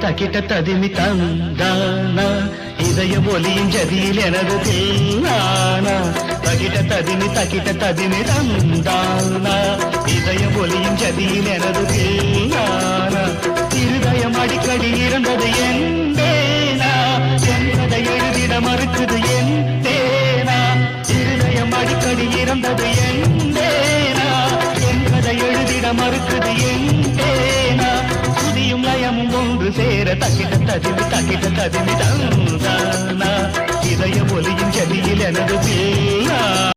தக்கிட்ட ததிமி தந்தானா இதய ஒலியின் ஜதியில் எனது தேனானா தக்கிட்ட ததிமி தந்தானா இதய ஒலியின் ஜதியில் எனது தேனானா இருதயம் அடிக்கடி இறந்தது என் தேனா என்பதை எழுதிட மறுக்குது என் தேனா இருதயம் அடிக்கடி இறந்தது என் தேனா என்பதை எழுதிட மறுக்குது என் தேனா சுதியும் லயமும் ஒன்று சேர தக்கிட்ட ததிமி தந்தானா இதய ஒலியின் ஜதியில் எனது தேனா